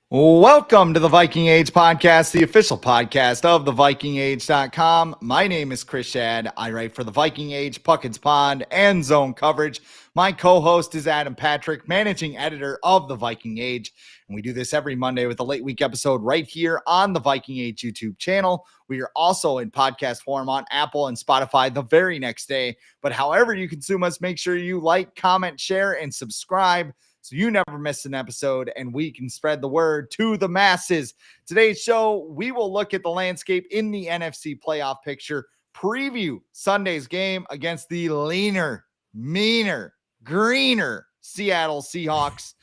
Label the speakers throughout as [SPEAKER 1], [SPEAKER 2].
[SPEAKER 1] Welcome to the Viking Age podcast, the official podcast of thevikingage.com. My name is Schad. I write for the Viking Age, Puckett's Pond, and Zone Coverage. My co-host is Adam Patrick, managing editor of the Viking Age. And we do this every Monday with a late week episode right here on the Viking Age YouTube channel. We are also in podcast form on Apple and Spotify the very next day. But however you consume us, make sure you like, comment, share, and subscribe, so you never miss an episode and we can spread the word to the masses. Today's show, we will look at the landscape in the NFC playoff picture, preview Sunday's game against the leaner, meaner, greener Seattle Seahawks.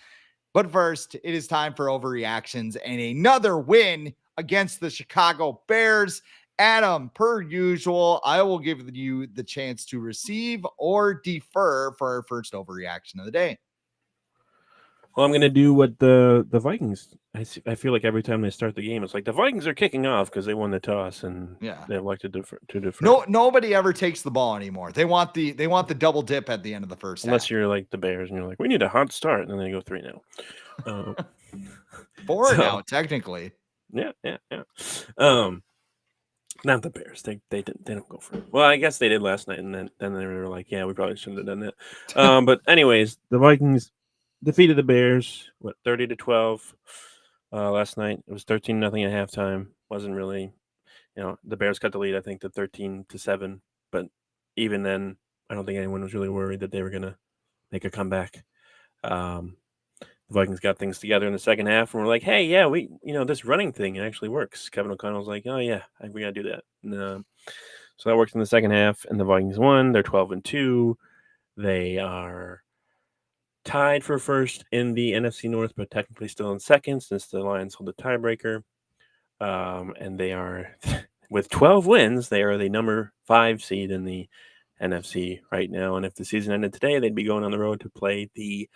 [SPEAKER 1] But first, it is time for overreactions and another win against the Chicago Bears. Adam, per usual, I will give you the chance to receive or defer for our first overreaction of the day.
[SPEAKER 2] Well, I'm going to do what the Vikings. I feel like every time they start the game, it's like the Vikings are kicking off because they won the toss and they like to defer.
[SPEAKER 1] No, nobody ever takes the ball anymore. They want the double dip at the end of the first
[SPEAKER 2] Unless
[SPEAKER 1] half.
[SPEAKER 2] you're like the Bears and you're like, we need a hot start, and then they go 3-0.
[SPEAKER 1] 4 now, technically.
[SPEAKER 2] Yeah. Not the Bears. They don't go for it. Well, I guess they did last night, and then they were like, yeah, we probably shouldn't have done that. But anyways, the Vikings defeated the Bears, 30-12 last night. It was 13-0 at halftime. Wasn't really, the Bears cut the lead, I think, to 13-7. But even then, I don't think anyone was really worried that they were going to make a comeback. The Vikings got things together in the second half, and we're like, hey, yeah, this running thing, it actually works. Kevin O'Connell's like, oh, yeah, we got to do that. And, so that worked in the second half, and the Vikings won. They're 12-2. They are tied for first in the NFC North, but technically still in second since the Lions hold the tiebreaker. And they are, with 12 wins, they are the number 5 seed in the NFC right now. And if the season ended today, they'd be going on the road to play the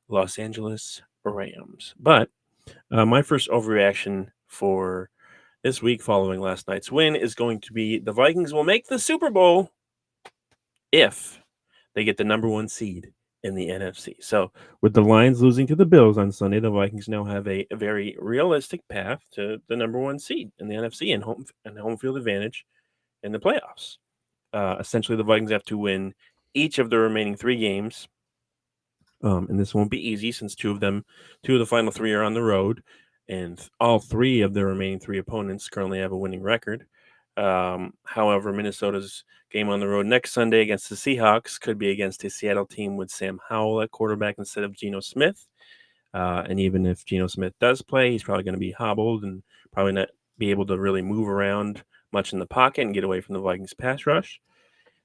[SPEAKER 2] Los Angeles Rams. But my first overreaction for this week following last night's win is going to be the Vikings will make the Super Bowl if they get the number 1 seed in the NFC. So with the Lions losing to the Bills on Sunday, the Vikings now have a very realistic path to the number 1 seed in the NFC and home field advantage in the playoffs. Essentially, the Vikings have to win each of the remaining 3 games. And this won't be easy since 2 of the final 3 are on the road, and all 3 of the remaining 3 opponents currently have a winning record. However, Minnesota's game on the road next Sunday against the Seahawks could be against a Seattle team with Sam Howell at quarterback instead of Geno Smith. And even if Geno Smith does play, he's probably going to be hobbled and probably not be able to really move around much in the pocket and get away from the Vikings pass rush.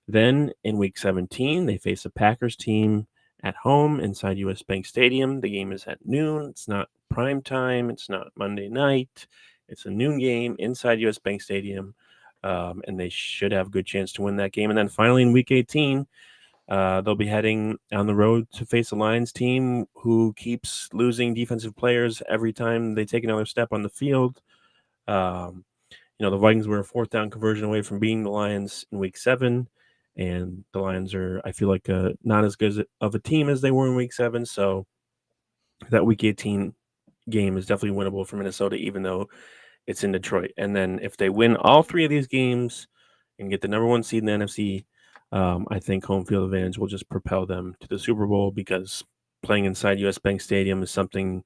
[SPEAKER 2] Then in week 17, they face a Packers team at home inside US Bank Stadium. The game is at noon. It's not prime time. It's not Monday night. It's a noon game inside US Bank Stadium. And they should have a good chance to win that game. And then finally in week 18, they'll be heading on the road to face a Lions team who keeps losing defensive players every time they take another step on the field. The Vikings were a 4th down conversion away from beating the Lions in week 7. And the Lions are, I feel like, not as good of a team as they were in week 7. So that week 18 game is definitely winnable for Minnesota, even though it's in Detroit. And then if they win all 3 of these games and get the number 1 seed in the NFC, I think home field advantage will just propel them to the Super Bowl, because playing inside US Bank Stadium is something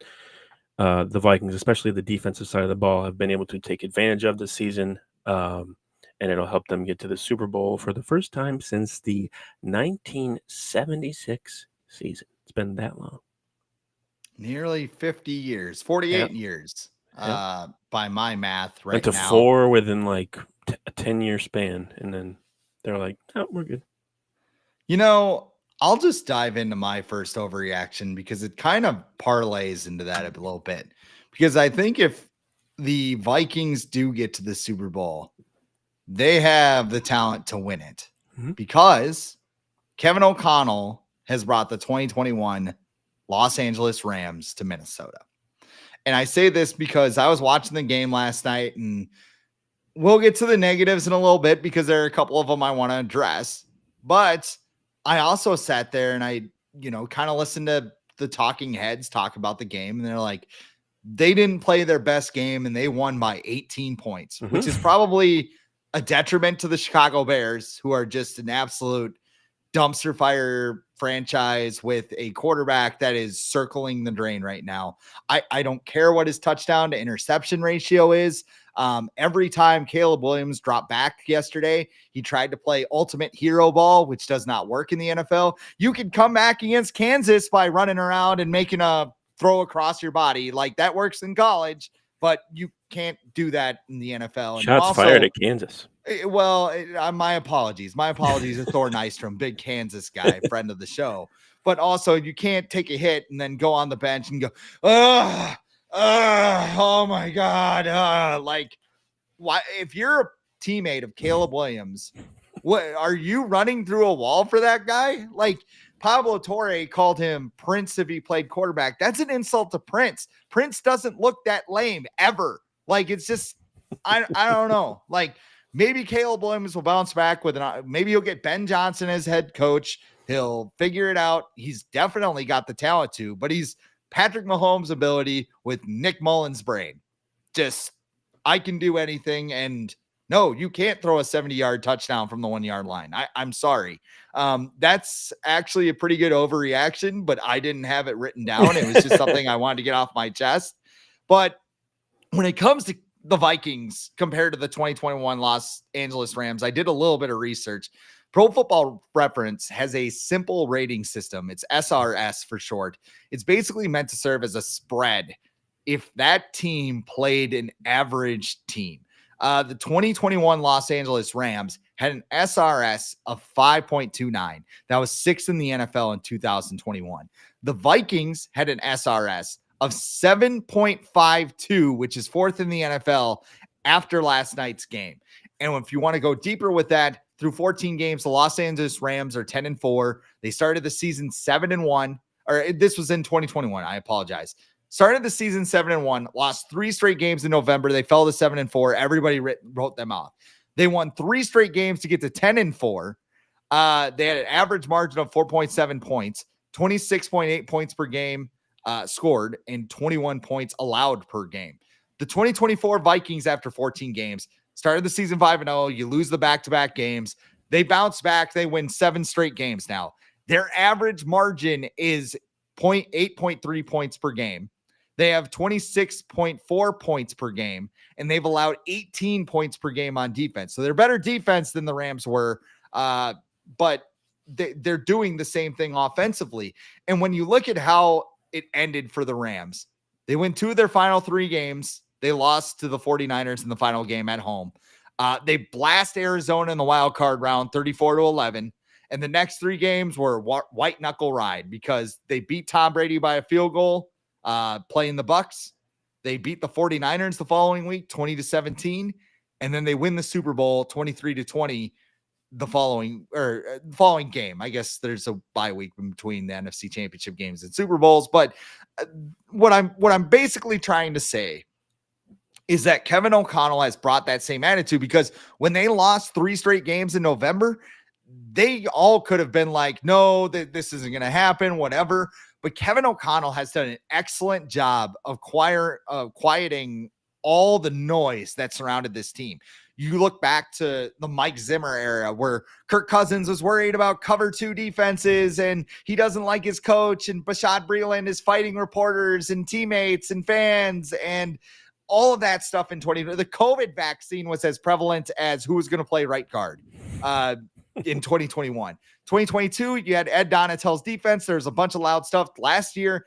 [SPEAKER 2] the Vikings, especially the defensive side of the ball, have been able to take advantage of this season. And it'll help them get to the Super Bowl for the first time since the 1976 season. It's been that long.
[SPEAKER 1] Nearly 50 years, 48 years, by my math right
[SPEAKER 2] now. Went to 4 within like a 10-year span, and then they're like, oh, we're good.
[SPEAKER 1] I'll just dive into my first overreaction because it kind of parlays into that a little bit. Because I think if the Vikings do get to the Super Bowl, they have the talent to win it, because Kevin O'Connell has brought the 2021 Los Angeles Rams to Minnesota. And I say this because I was watching the game last night, and we'll get to the negatives in a little bit because there are a couple of them I want to address. But I also sat there and I, kind of listened to the talking heads talk about the game, and they're like, they didn't play their best game and they won by 18 points,
[SPEAKER 2] Mhm.
[SPEAKER 1] which is probably a detriment to the Chicago Bears, who are just an absolute dumpster fire franchise with a quarterback that is circling the drain right now. I don't care what his touchdown to interception ratio is. Every time Caleb Williams dropped back yesterday, he tried to play ultimate hero ball, which does not work in the NFL. You can come back against Kansas by running around and making a throw across your body. Like that works in college, but you can't do that in the NFL. And
[SPEAKER 2] Shots fired at Kansas.
[SPEAKER 1] Well, my apologies. My apologies to Thor Nystrom, big Kansas guy, friend of the show. But also, you can't take a hit and then go on the bench and go, oh my God. Like, why? If you're a teammate of Caleb Williams, what are you running through a wall for that guy? Like, Pablo Torre called him Prince if he played quarterback. That's an insult to Prince. Prince doesn't look that lame ever. Like, it's just, I don't know. Like, maybe Caleb Williams will bounce back with maybe he'll get Ben Johnson as head coach. He'll figure it out. He's definitely got the talent to, but he's Patrick Mahomes' ability with Nick Mullins' brain. Just, I can do anything. And no, you can't throw a 70-yard touchdown from the 1-yard line. I'm sorry. That's actually a pretty good overreaction, but I didn't have it written down. It was just something I wanted to get off my chest. But when it comes to the Vikings compared to the 2021 Los Angeles Rams, I did a little bit of research. Pro Football Reference has a simple rating system. It's SRS for short. It's basically meant to serve as a spread if that team played an average team. The 2021 Los Angeles Rams had an SRS of 5.29. That was sixth in the NFL in 2021. The Vikings had an SRS of 7.52, which is fourth in the NFL after last night's game. And if you want to go deeper with that, through 14 games, the Los Angeles Rams are 10-4. They started the season 7-1, or this was in 2021. I apologize. Started the season 7-1, lost 3 straight games in November. They fell to 7-4. Everybody wrote them off. They won 3 straight games to get to 10-4. They had an average margin of 4.7 points, 26.8 points per game scored, and 21 points allowed per game. The 2024 Vikings, after 14 games, started the season 5-0. You lose the back-to-back games. They bounce back. They win 7 straight games now. Their average margin is 8.3 points per game. They have 26.4 points per game, and they've allowed 18 points per game on defense. So they're better defense than the Rams were, but they're doing the same thing offensively. And when you look at how it ended for the Rams, they win 2 of their final 3 games. They lost to the 49ers in the final game at home. They blast Arizona in the wild card round 34-11. And the next 3 games were white knuckle ride because they beat Tom Brady by a field goal, playing the Bucs. They beat the 49ers the following week, 20-17. And then they win the Super Bowl 23-20 the following game. I guess there's a bye week in between the NFC Championship games and Super Bowls. But what I'm basically trying to say is that Kevin O'Connell has brought that same attitude, because when they lost 3 straight games in November, they all could have been like, no, this isn't going to happen, whatever. But Kevin O'Connell has done an excellent job of quieting all the noise that surrounded this team. You look back to the Mike Zimmer era where Kirk Cousins was worried about cover 2 defenses and he doesn't like his coach, and Bashad Breeland is fighting reporters and teammates and fans and all of that stuff in 2020. The COVID vaccine was as prevalent as who was going to play right guard in 2021. 2022, you had Ed Donatell's defense. There's a bunch of loud stuff. Last year,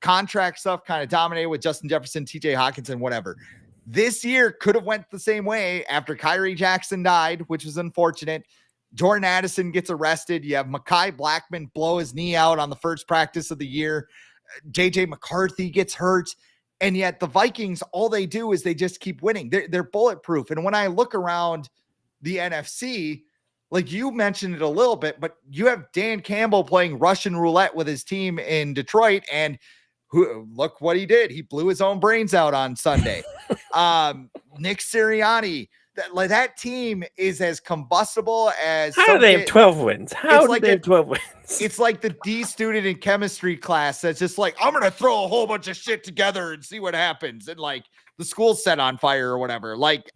[SPEAKER 1] contract stuff kind of dominated with Justin Jefferson, TJ Hawkinson, whatever. This year could have went the same way after Kyrie Jackson died, which was unfortunate. Jordan Addison gets arrested. You have Mekhi Blackman blow his knee out on the first practice of the year. JJ McCarthy gets hurt. And yet the Vikings, all they do is they just keep winning. They're bulletproof. And when I look around the NFC, like you mentioned it a little bit, but you have Dan Campbell playing Russian roulette with his team in Detroit. And look what he did. He blew his own brains out on Sunday. Nick Sirianni, that team is as combustible as
[SPEAKER 2] How do they have 12 wins? How do they have 12 wins?
[SPEAKER 1] It's like the D student in chemistry class that's just like, I'm gonna throw a whole bunch of shit together and see what happens, and like the school's set on fire or whatever. Like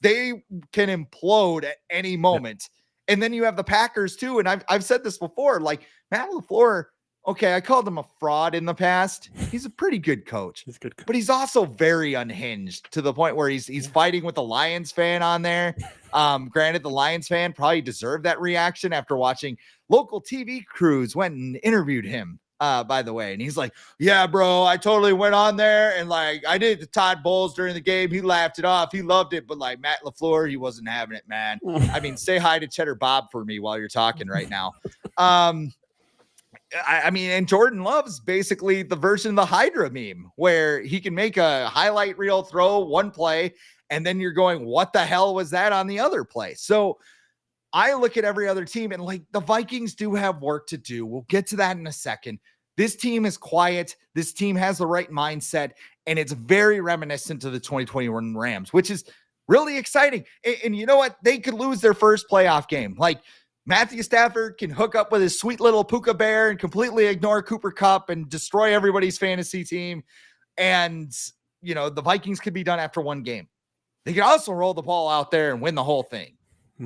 [SPEAKER 1] they can implode at any moment. And then you have the Packers too. And I've said this before, like Matt LaFleur. Okay, I called him a fraud in the past. He's a pretty good coach.
[SPEAKER 2] He's good,
[SPEAKER 1] but he's also very unhinged to the point where he's fighting with the Lions fan on there. Granted, the Lions fan probably deserved that reaction after watching local TV crews went and interviewed him. By the way, and he's like, "Yeah, bro, I totally went on there and like I did the Todd Bowles during the game. He laughed it off. He loved it, but like Matt LaFleur, he wasn't having it, man. I mean, say hi to Cheddar Bob for me while you're talking right now." I mean, and Jordan Love's basically the version of the Hydra meme where he can make a highlight reel throw one play, and then you're going, what the hell was that on the other play? So I look at every other team and like the Vikings do have work to do. We'll get to that in a second. This team is quiet. This team has the right mindset, and it's very reminiscent of the 2021 Rams, which is really exciting. And you know what? They could lose their first playoff game. Like, Matthew Stafford can hook up with his sweet little puka bear and completely ignore Cooper Kupp and destroy everybody's fantasy team. And, you know, the Vikings could be done after one game. They could also roll the ball out there and win the whole thing.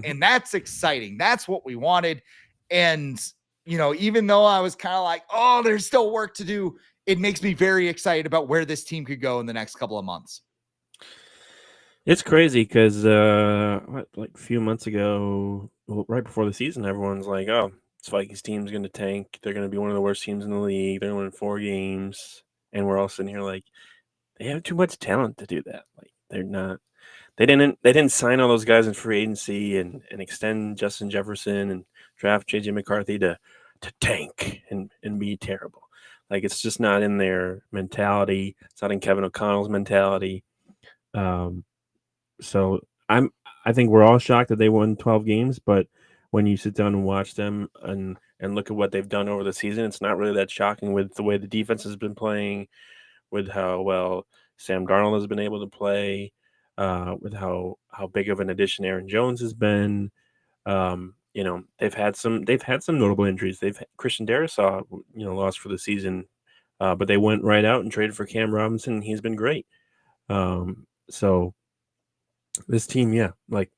[SPEAKER 1] And that's exciting. That's what we wanted. And, you know, even though I was kind of like, oh, there's still work to do, it makes me very excited about where this team could go in the next couple of months.
[SPEAKER 2] It's crazy because like a few months ago, right before the season, everyone's like, oh, this Vikings team's going to tank. They're going to be one of the worst teams in the league. They're going to win 4 games. And we're all sitting here like, they have too much talent to do that. Like, they're not. They didn't sign all those guys in free agency and extend Justin Jefferson and draft JJ McCarthy to tank and be terrible. Like, it's just not in their mentality. It's not in Kevin O'Connell's mentality. So I think we're all shocked that they won 12 games, but when you sit down and watch them and look at what they've done over the season, it's not really that shocking with the way the defense has been playing, with how well Sam Darnold has been able to play, with how big of an addition Aaron Jones has been. You know, they've had some notable injuries. Christian Darrisaw, you know, lost for the season, but they went right out and traded for Cam Robinson, and he's been great. So this team, yeah, like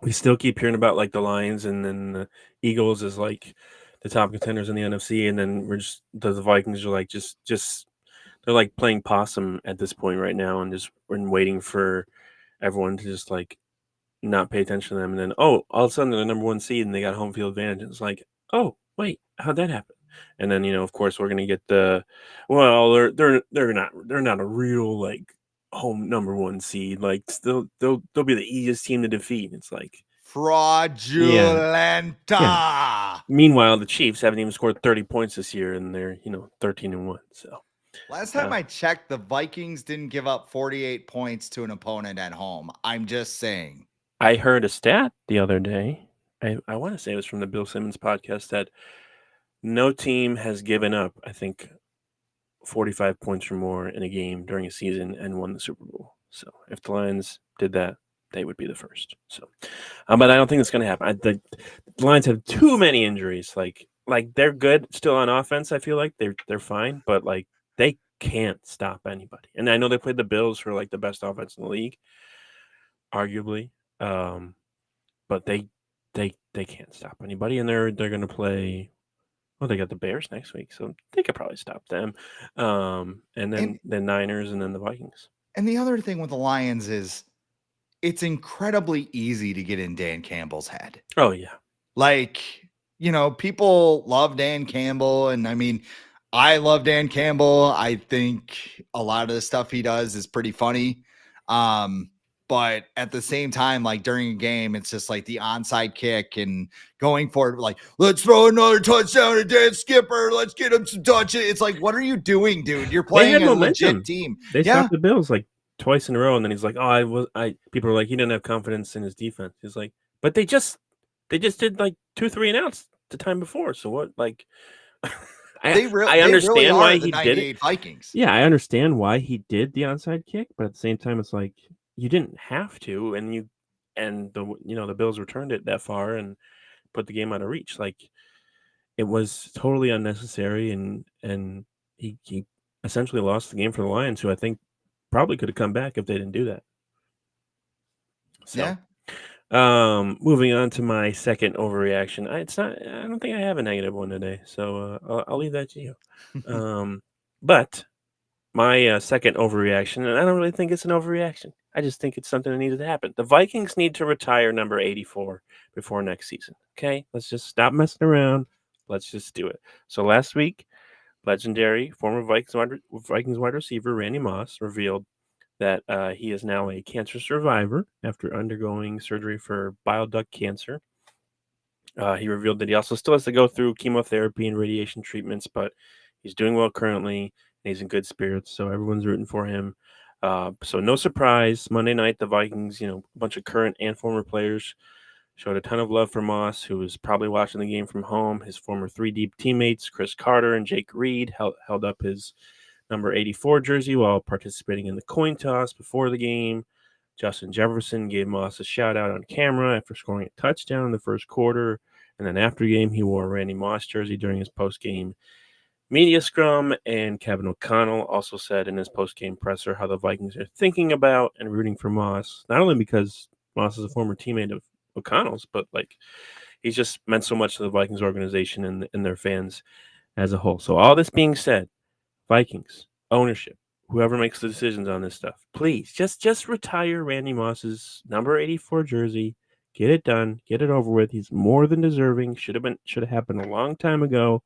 [SPEAKER 2] we still keep hearing about like the Lions and then the Eagles is like the top contenders in the NFC, and then the Vikings are like just they're like playing possum at this point right now, and just waiting for everyone to just like not pay attention to them, and then all of a sudden they're the number 1 seed and they got home field advantage. And it's like, oh wait, how'd that happen? And then, you know, of course we're gonna get they're not a real like home number 1 seed. Like, they'll be the easiest team to defeat. It's like
[SPEAKER 1] fraudulenta.
[SPEAKER 2] Yeah. Meanwhile, the Chiefs haven't even scored 30 points this year, and they're 13-1. So
[SPEAKER 1] last time I checked, the Vikings didn't give up 48 points to an opponent at home. I'm just saying.
[SPEAKER 2] I heard a stat the other day. I want to say it was from the Bill Simmons podcast that no team has given up, I think, 45 points or more in a game during a season and won the Super Bowl. So if the Lions did that, they would be the first. So, but I don't think it's going to happen. The Lions have too many injuries. Like they're good still on offense. I feel like they're fine, but like they can't stop anybody. And I know they played the Bills for like the best offense in the league, arguably. But they can't stop anybody, and they're going to play. Well, they got the Bears next week, so they could probably stop them. And then the Niners, and then the Vikings.
[SPEAKER 1] And the other thing with the Lions is it's incredibly easy to get in Dan Campbell's head.
[SPEAKER 2] Oh, yeah.
[SPEAKER 1] Like, you know, people love Dan Campbell, and I mean, I love Dan Campbell. I think a lot of the stuff he does is pretty funny. But at the same time, like during a game, it's just like the onside kick and going for it, like, let's throw another touchdown to Dan Skipper. Let's get him some touches. It's like, what are you doing, dude? You're playing a legit team.
[SPEAKER 2] They stopped the Bills like twice in a row, and then he's like, people are like, he didn't have confidence in his defense. He's like, but they just did like 2-3 and outs the time before. So what, like, I understand
[SPEAKER 1] really
[SPEAKER 2] why he did it.
[SPEAKER 1] Vikings.
[SPEAKER 2] Yeah, I understand why he did the onside kick, but at the same time, it's like, you didn't have to, and and the Bills returned it that far and put the game out of reach. Like, it was totally unnecessary, and he essentially lost the game for the Lions, who I think probably could have come back if they didn't do that. So,
[SPEAKER 1] Yeah.
[SPEAKER 2] moving on to my second overreaction. I don't think I have a negative one today, so I'll leave that to you. But my second overreaction, and I don't really think it's an overreaction. I just think it's something that needs to happen. The Vikings need to retire number 84 before next season. Okay, let's just stop messing around. Let's just do it. So last week, legendary former Vikings wide receiver Randy Moss revealed that he is now a cancer survivor after undergoing surgery for bile duct cancer. He revealed that he also still has to go through chemotherapy and radiation treatments, but he's doing well currently, and he's in good spirits, so everyone's rooting for him. So no surprise, Monday night, the Vikings, a bunch of current and former players showed a ton of love for Moss, who was probably watching the game from home. His former 3-deep teammates, Chris Carter and Jake Reed, held up his number 84 jersey while participating in the coin toss before the game. Justin Jefferson gave Moss a shout out on camera after scoring a touchdown in the first quarter. And then after the game, he wore a Randy Moss jersey during his post-game media scrum. And Kevin O'Connell also said in his post-game presser how the Vikings are thinking about and rooting for Moss, not only because Moss is a former teammate of O'Connell's, but like he's just meant so much to the Vikings organization and their fans as a whole. So all this being said, Vikings ownership, whoever makes the decisions on this stuff, please just retire Randy Moss's number 84 jersey. Get it done. Get it over with. He's more than deserving. Should have happened a long time ago.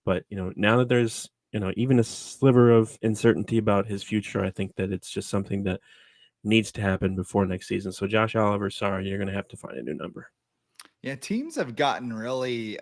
[SPEAKER 2] But now that there's even a sliver of uncertainty about his future, I think that it's just something that needs to happen before next season. So Josh Oliver, sorry, you're gonna have to find a new number.
[SPEAKER 1] Yeah, teams have gotten really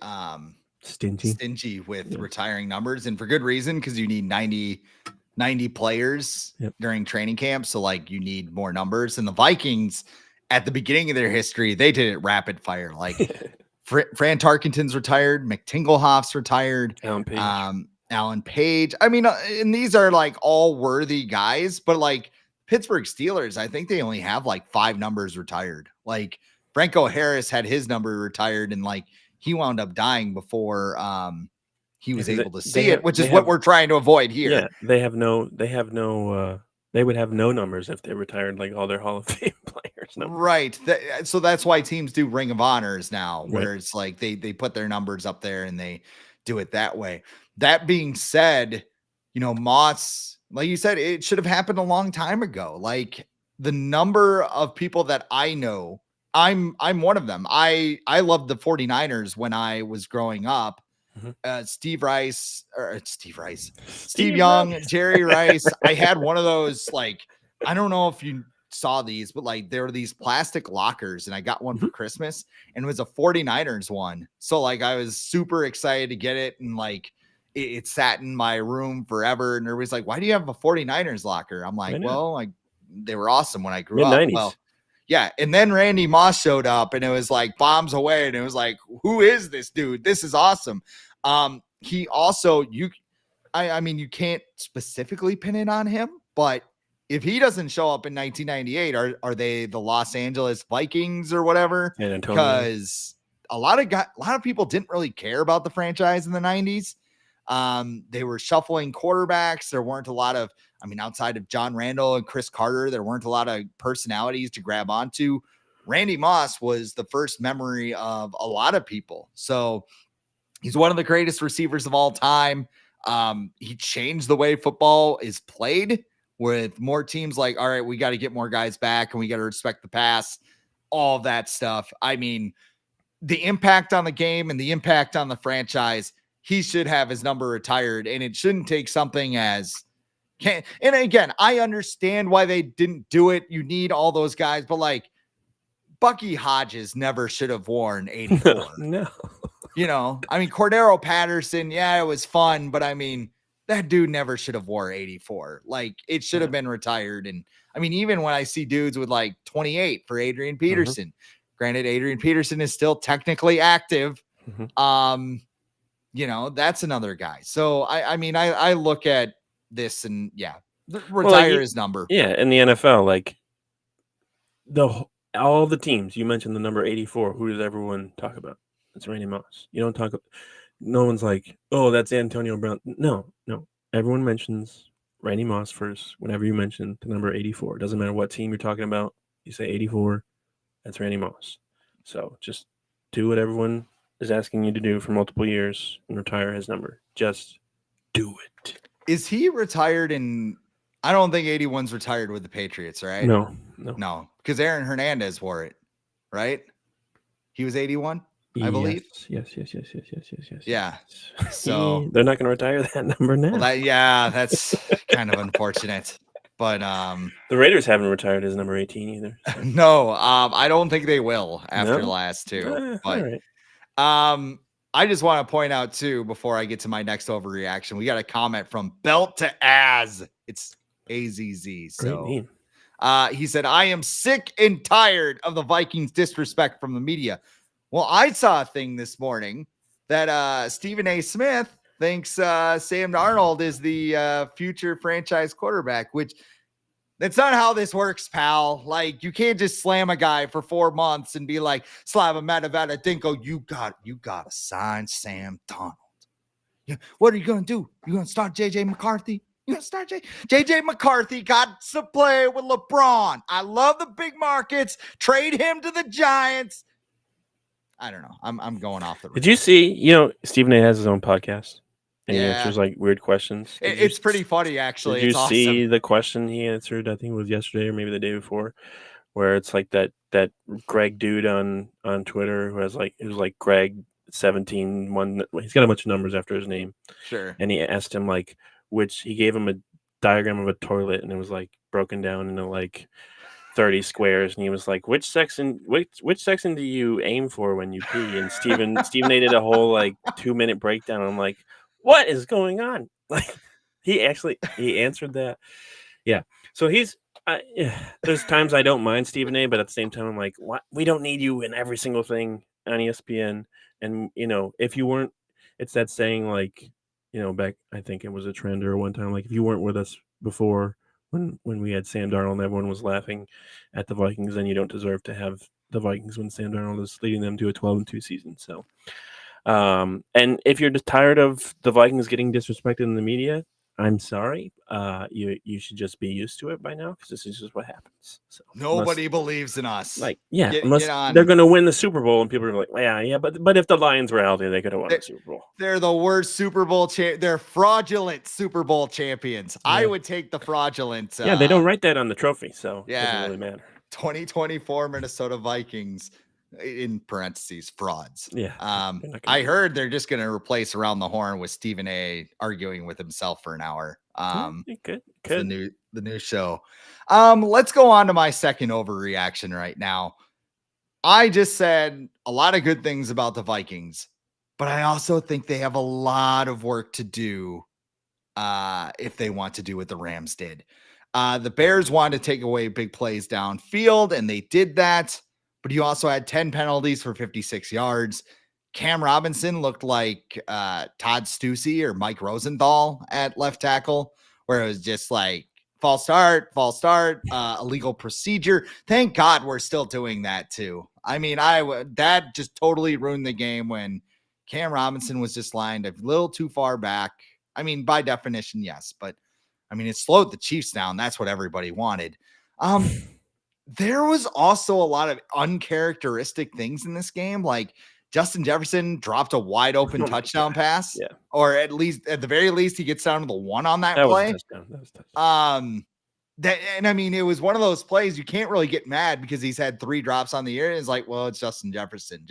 [SPEAKER 1] stingy with retiring numbers, and for good reason, because you need 90 players during training camp. So like you need more numbers. And the Vikings at the beginning of their history, they did it rapid fire. Like Fran Tarkenton's retired, McTinglehoff's retired, Alan Page. I mean, and these are like all worthy guys, but like Pittsburgh Steelers, I think they only have like 5 numbers retired. Like Franco Harris had his number retired, and like he wound up dying before he was able to see it, which is what we're trying to avoid here.
[SPEAKER 2] Yeah, they would have no numbers if they retired like all their Hall of Fame players.
[SPEAKER 1] Right. So that's why teams do Ring of Honors now, where it's like they put their numbers up there and they do it that way. That being said, Moss, like you said, it should have happened a long time ago. Like the number of people that I know, I'm one of them. I loved the 49ers when I was growing up. Steve Young, Jerry Rice. I had one of those, like, I don't know if you saw these, but like there were these plastic lockers, and I got one for Christmas, and it was a 49ers one. So like I was super excited to get it, and like it sat in my room forever. And everybody's like, why do you have a 49ers locker? I'm like, well, like they were awesome when I grew up. Well, yeah. And then Randy Moss showed up, and it was like bombs away. And it was like, who is this dude? This is awesome. He also, I mean, you can't specifically pin it on him, but if he doesn't show up in 1998, are they the Los Angeles Vikings or whatever? Because a lot of people didn't really care about the franchise in the 90s. They were shuffling quarterbacks. There weren't a lot of, outside of John Randall and Chris Carter, there weren't a lot of personalities to grab onto. Randy Moss was the first memory of a lot of people. So he's one of the greatest receivers of all time. He changed the way football is played, with more teams like, all right, we got to get more guys back, and we got to respect the pass, all of that stuff. I mean, the impact on the game and the impact on the franchise, he should have his number retired, and it shouldn't take something as and again, I understand why they didn't do it. You need all those guys, but like Bucky Hodges never should have worn 84.
[SPEAKER 2] No.
[SPEAKER 1] Cordero Patterson, yeah, it was fun, but that dude never should have wore 84. Like it should have been retired. And even when I see dudes with like 28 for Adrian Peterson, granted, Adrian Peterson is still technically active. That's another guy. So I look at this and retire his number.
[SPEAKER 2] Yeah. In the NFL, like all the teams, you mentioned the number 84. Who does everyone talk about? It's Randy Moss. You don't talk. No one's like, oh, that's Antonio Brown. No. Everyone mentions Randy Moss first whenever you mention the number 84. It doesn't matter what team you're talking about. You say 84. That's Randy Moss. So just do what everyone is asking you to do for multiple years and retire his number. Just do it.
[SPEAKER 1] Is he retired in? I don't think 81's retired with the Patriots, right?
[SPEAKER 2] No.
[SPEAKER 1] Because Aaron Hernandez wore it, right? He was 81, I believe.
[SPEAKER 2] Yes.
[SPEAKER 1] Yeah. So
[SPEAKER 2] they're not going to retire that number now.
[SPEAKER 1] Well, that's kind of unfortunate. But
[SPEAKER 2] the Raiders haven't retired his number 18 either. So.
[SPEAKER 1] No, I don't think they will after the last two. But
[SPEAKER 2] all right.
[SPEAKER 1] I just want to point out too, before I get to my next overreaction, we got a comment from Belt to Az. It's AZZ. So
[SPEAKER 2] great name.
[SPEAKER 1] He said, I am sick and tired of the Vikings disrespect from the media. Well, I saw a thing this morning that Stephen A. Smith thinks Sam Darnold is the future franchise quarterback, which that's not how this works, pal. Like, you can't just slam a guy for 4 months and be like, Slava Matavata Dinko, you got to sign Sam Darnold. Yeah, what are you going to do? You going to start JJ McCarthy? You going to start JJ McCarthy got to play with LeBron. I love the big markets. Trade him to the Giants. I don't know. I'm going off the
[SPEAKER 2] Did you see, Stephen A has his own podcast and he answers like weird questions.
[SPEAKER 1] It's pretty funny, actually.
[SPEAKER 2] Did you
[SPEAKER 1] it's
[SPEAKER 2] see
[SPEAKER 1] awesome.
[SPEAKER 2] the question he answered? I think it was yesterday or maybe the day before, where it's like that Greg dude on Twitter who has it was like Greg 17. He's got a bunch of numbers after his name.
[SPEAKER 1] Sure.
[SPEAKER 2] And he asked him he gave him a diagram of a toilet and it was like broken down into like 30 squares, and he was like, which section do you aim for when you pee? And Stephen A did a whole 2-minute breakdown. I'm like, what is going on? Like, he answered that. Yeah. So there's times I don't mind Stephen A, but at the same time I'm like, what? We don't need you in every single thing on ESPN. And if you weren't, it's that saying back, I think it was a trend or one time, if you weren't with us before when we had Sam Darnold and everyone was laughing at the Vikings, then you don't deserve to have the Vikings when Sam Darnold is leading them to a 12-2 season. So, and if you're just tired of the Vikings getting disrespected in the media, I'm sorry. You should just be used to it by now, because this is just what happens. So
[SPEAKER 1] nobody believes in us.
[SPEAKER 2] Unless they're going to win the Super Bowl, and people are like, yeah, but if the Lions were healthy, they could have won the Super Bowl.
[SPEAKER 1] They're the worst Super Bowl they're fraudulent Super Bowl champions. Yeah. I would take the fraudulent.
[SPEAKER 2] They don't write that on the trophy, so it doesn't really matter.
[SPEAKER 1] 2024 Minnesota Vikings, in parentheses, frauds.
[SPEAKER 2] Yeah.
[SPEAKER 1] I heard they're just going to replace Around the Horn with Stephen A arguing with himself for an hour.
[SPEAKER 2] Could.
[SPEAKER 1] The new show. Let's go on to my second overreaction right now. I just said a lot of good things about the Vikings, but I also think they have a lot of work to do if they want to do what the Rams did. The Bears wanted to take away big plays downfield, and they did that. But you also had 10 penalties for 56 yards. Cam Robinson looked like Todd Stussy or Mike Rosenthal at left tackle, where it was just like false start, illegal procedure. Thank God we're still doing that too. I mean, that just totally ruined the game when Cam Robinson was just lined a little too far back. I mean, by definition, yes, but I mean, it slowed the Chiefs down. That's what everybody wanted. There was also a lot of uncharacteristic things in this game. Like Justin Jefferson dropped a wide open touchdown pass, or at the very least, he gets down to the one on that play.
[SPEAKER 2] That was a touchdown.
[SPEAKER 1] And I mean, it was one of those plays you can't really get mad because he's had 3 drops on the year. It's like, well, it's Justin Jefferson.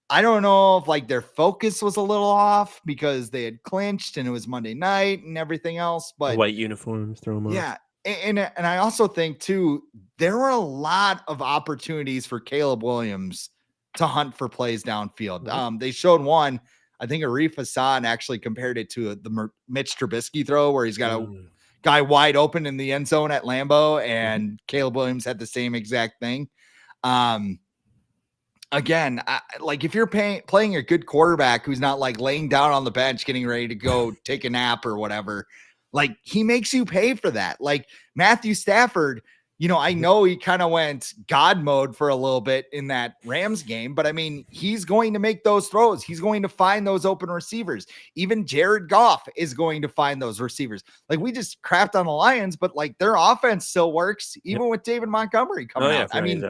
[SPEAKER 1] I don't know if their focus was a little off because they had clinched and it was Monday night and everything else. But
[SPEAKER 2] the white uniforms throw them off.
[SPEAKER 1] Yeah. And I also think too, there were a lot of opportunities for Caleb Williams to hunt for plays downfield. Mm-hmm. They showed one, I think Arif Hassan actually compared it to the Mitch Trubisky throw where he's got a guy wide open in the end zone at Lambeau, and Caleb Williams had the same exact thing. Again, if you're playing a good quarterback who's not laying down on the bench, getting ready to go take a nap or whatever, he makes you pay for that. Matthew Stafford, I know he kind of went God mode for a little bit in that Rams game, but I mean, he's going to make those throws. He's going to find those open receivers. Even Jared Goff is going to find those receivers. Like, we just crapped on the Lions, but like their offense still works, even with David Montgomery coming out. I mean,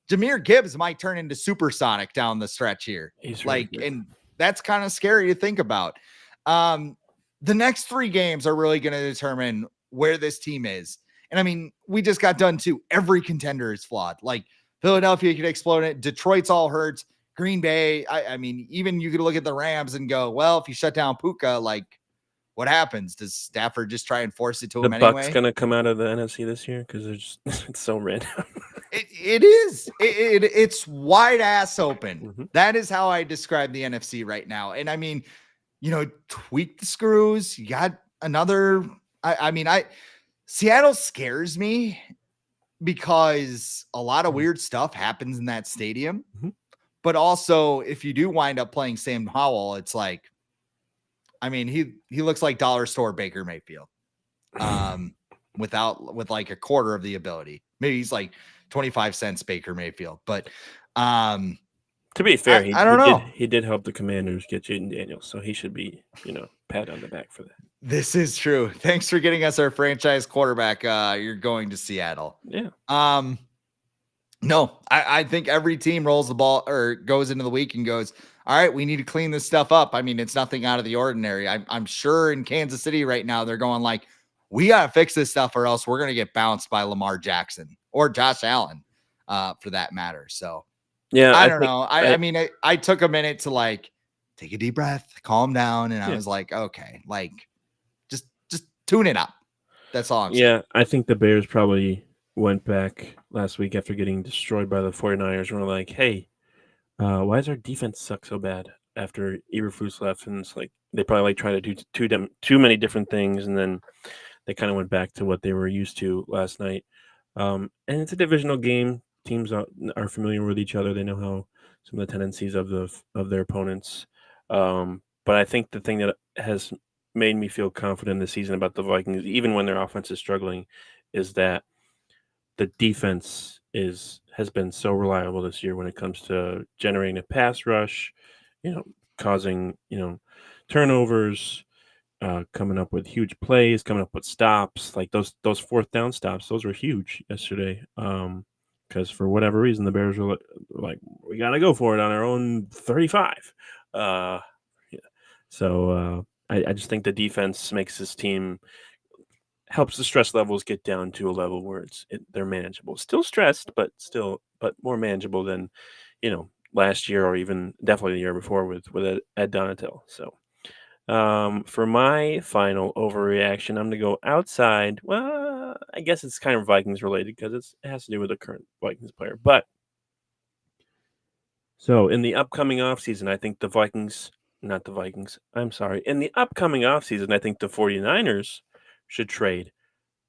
[SPEAKER 1] Jahmyr Gibbs might turn into supersonic down the stretch here.
[SPEAKER 2] He's
[SPEAKER 1] like,
[SPEAKER 2] really
[SPEAKER 1] and that's kind of scary to think about. The next 3 games are really going to determine where this team is. And I mean, we just got done too. Every contender is flawed. Like, Philadelphia could explode it. Detroit's all hurt. Green Bay. I mean, even you could look at the Rams and go, well, if you shut down Puka, like, what happens? Does Stafford just try and force it to him anyway?
[SPEAKER 2] The Bucs gonna come out of the NFC this year because they're just it's so random.
[SPEAKER 1] It is. It's wide ass open.
[SPEAKER 2] Mm-hmm.
[SPEAKER 1] That is how I describe the NFC right now. And I mean, tweak the screws. You got another. Seattle scares me because a lot of weird stuff happens in that stadium.
[SPEAKER 2] Mm-hmm.
[SPEAKER 1] But also, if you do wind up playing Sam Howell, it's like, I mean, he looks like dollar store Baker Mayfield, with like a quarter of the ability. Maybe he's like 25 cents Baker Mayfield. But
[SPEAKER 2] to be fair,
[SPEAKER 1] I don't know.
[SPEAKER 2] He did help the Commanders get Jaden Daniels, so he should be, pat on the back for that.
[SPEAKER 1] This is true. Thanks for getting us our franchise quarterback. You're going to Seattle.
[SPEAKER 2] Yeah.
[SPEAKER 1] No, I think every team rolls the ball or goes into the week and goes, all right, we need to clean this stuff up. I mean, it's nothing out of the ordinary. I'm sure in Kansas City right now, they're going like, we got to fix this stuff or else we're going to get bounced by Lamar Jackson or Josh Allen, for that matter. So, yeah, I don't know. I mean, I took a minute to like take a deep breath, calm down. And I was like, okay, like just tune it up. That's all I'm saying.
[SPEAKER 2] Yeah, I think the Bears probably went back last week after getting destroyed by the 49ers and were like, hey, why does our defense suck so bad after Eberflus left? And it's like they probably like try to do too many different things, and then they kind of went back to what they were used to last night. And it's a divisional game. Teams are familiar with each other. They know how some of the tendencies of their opponents. But I think the thing that has made me feel confident this season about the Vikings, even when their offense is struggling, is that the defense has been so reliable this year when it comes to generating a pass rush, causing turnovers, coming up with huge plays, coming up with stops, like those fourth down stops. Those were huge yesterday. Because for whatever reason the Bears were like, we gotta go for it on our own 35. So I just think the defense makes this team. Helps the stress levels get down to a level where they're manageable. Still stressed, but more manageable than, last year or even definitely the year before with Ed Donatel. So, for my final overreaction, I'm going to go outside. Well, I guess it's kind of Vikings related because it has to do with the current Vikings player. But so in the upcoming offseason, I think in the upcoming offseason, I think the 49ers should trade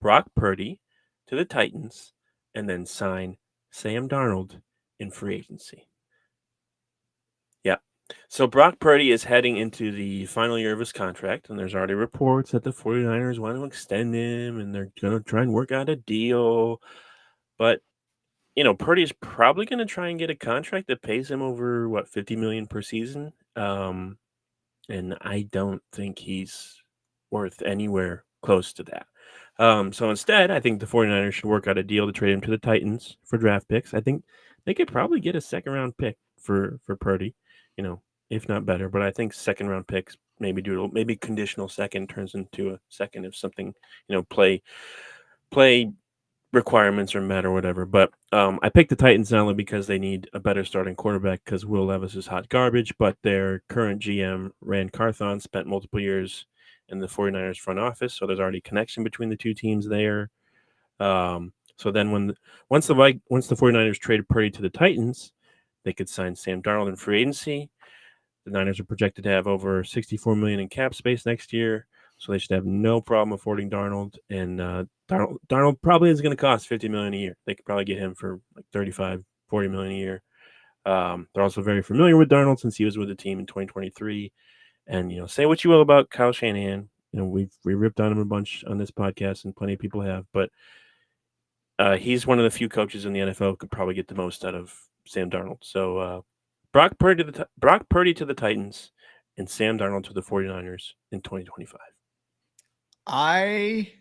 [SPEAKER 2] Brock Purdy to the Titans and then sign Sam Darnold in free agency. Yeah. So Brock Purdy is heading into the final year of his contract, and there's already reports that the 49ers want to extend him and they're going to try and work out a deal. But, Purdy is probably going to try and get a contract that pays him over, $50 million per season. And I don't think he's worth anywhere close to that. So instead, I think the 49ers should work out a deal to trade him to the Titans for draft picks. I think they could probably get a second-round pick for Purdy, if not better. But I think second-round picks maybe conditional second turns into a second if something, play requirements are met or whatever. But I picked the Titans not only because they need a better starting quarterback because Will Levis is hot garbage, but their current GM, Rand Carthon, spent multiple years in the 49ers front office, so there's already connection between the two teams there. So then once the 49ers traded Purdy to the Titans, they could sign Sam Darnold in free agency. The Niners are projected to have over $64 million in cap space next year, so they should have no problem affording Darnold. And Darnold probably is going to cost $50 million a year. They could probably get him for like $35, $40 million a year. They're also very familiar with Darnold since he was with the team in 2023. And, say what you will about Kyle Shanahan. We ripped on him a bunch on this podcast, and plenty of people have. But He's one of the few coaches in the NFL who could probably get the most out of Sam Darnold. So Brock Purdy to the Titans and Sam Darnold to the 49ers in 2025.
[SPEAKER 1] I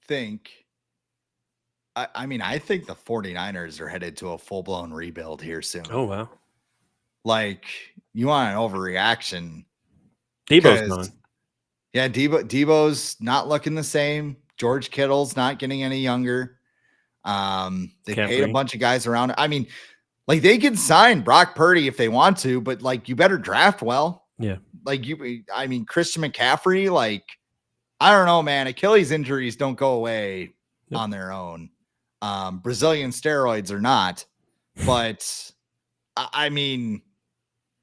[SPEAKER 1] think I think the 49ers are headed to a full-blown rebuild here soon.
[SPEAKER 2] Oh, wow.
[SPEAKER 1] Like, you want an overreaction.
[SPEAKER 2] Debo's gone.
[SPEAKER 1] Yeah, Debo's not looking the same. George Kittle's not getting any younger. They paid a bunch of guys around. I mean, like, they can sign Brock Purdy if they want to, but like, you better draft well.
[SPEAKER 2] Yeah.
[SPEAKER 1] Like, Christian McCaffrey, like, I don't know, man. Achilles injuries don't go away on their own. Brazilian steroids are not, but I mean,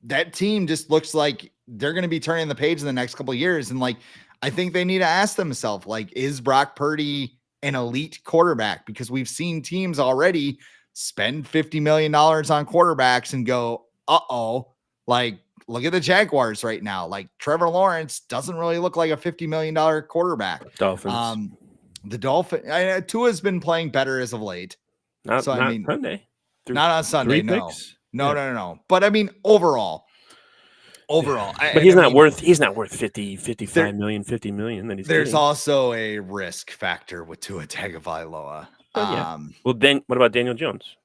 [SPEAKER 1] that team just looks like they're going to be turning the page in the next couple of years. And like, I think they need to ask themselves, like, is Brock Purdy an elite quarterback? Because we've seen teams already spend $50 million on quarterbacks and go, like, look at the Jaguars right now. Like, Trevor Lawrence doesn't really look like a $50 million quarterback.
[SPEAKER 2] Dolphins.
[SPEAKER 1] The Dolphins, Tua's been playing better as of late.
[SPEAKER 2] Not Sunday.
[SPEAKER 1] Not on Sunday. No. But I mean, overall.
[SPEAKER 2] But he's not worth 50 million that he's
[SPEAKER 1] There's
[SPEAKER 2] getting.
[SPEAKER 1] also a risk factor with Tua Tagovailoa.
[SPEAKER 2] Well, then what about Daniel Jones?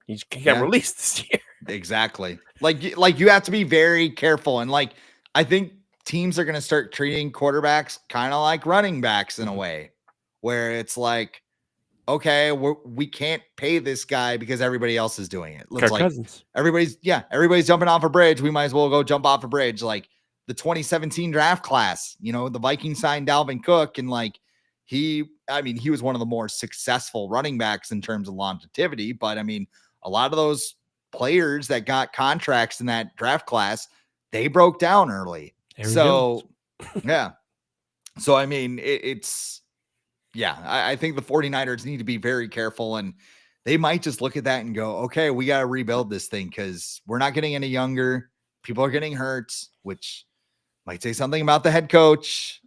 [SPEAKER 2] He got released this year.
[SPEAKER 1] Exactly. Like you have to be very careful. And like, I think teams are going to start treating quarterbacks kind of like running backs in a way where it's like, okay, we can't pay this guy because everybody else is doing it. Looks like
[SPEAKER 2] Cousins.
[SPEAKER 1] Everybody's jumping off a bridge. We might as well go jump off a bridge. Like the 2017 draft class, the Vikings signed Dalvin Cook, and like he was one of the more successful running backs in terms of longevity. But I mean, a lot of those players that got contracts in that draft class, they broke down early. Yeah. So I mean, I think the 49ers need to be very careful, and they might just look at that and go, okay, we got to rebuild this thing because we're not getting any younger. People are getting hurt, which might say something about the head coach.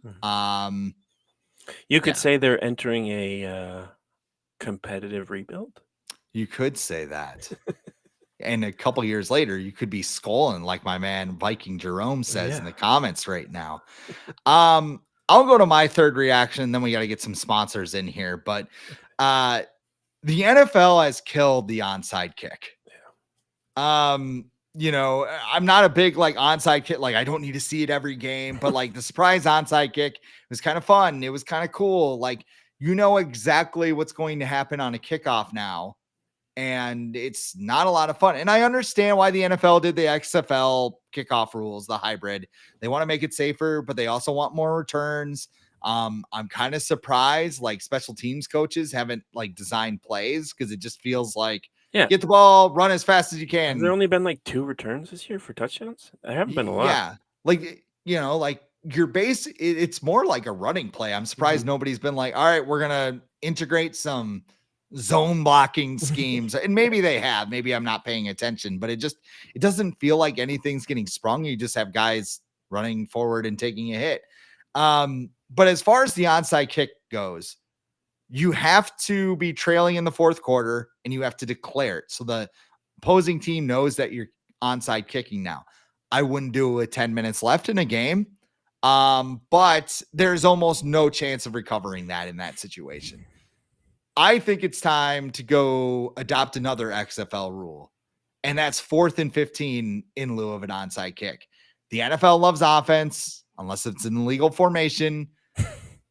[SPEAKER 2] You could say they're entering a competitive rebuild.
[SPEAKER 1] You could say that. And a couple years later, you could be scolding like my man Viking Jerome says in the comments right now. I'll go to my third reaction, then we got to get some sponsors in here. But the NFL has killed the onside kick. I'm not a big like onside kick. Like, I don't need to see it every game, but like the surprise onside kick was kind of fun. It was kind of cool. Like, exactly what's going to happen on a kickoff now. And it's not a lot of fun. And I understand why the NFL did the XFL kickoff rules, the hybrid. They want to make it safer, but they also want more returns. I'm kind of surprised like special teams coaches haven't like designed plays because it just feels like get the ball, run as fast as you can.
[SPEAKER 2] Has there only been like 2 returns this year for touchdowns? There haven't been a lot.
[SPEAKER 1] Yeah. Like, like your base, it's more like a running play. I'm surprised nobody's been like, all right, we're going to integrate some zone blocking schemes, and maybe they have, maybe I'm not paying attention, but it doesn't feel like anything's getting sprung. You just have guys running forward and taking a hit. But as far as the onside kick goes, you have to be trailing in the fourth quarter and you have to declare it. So the opposing team knows that you're onside kicking now. I wouldn't do it 10 minutes left in a game. But there's almost no chance of recovering that in that situation. I think it's time to go adopt another XFL rule, and that's 4th and 15 in lieu of an onside kick. The NFL loves offense, unless it's an illegal formation.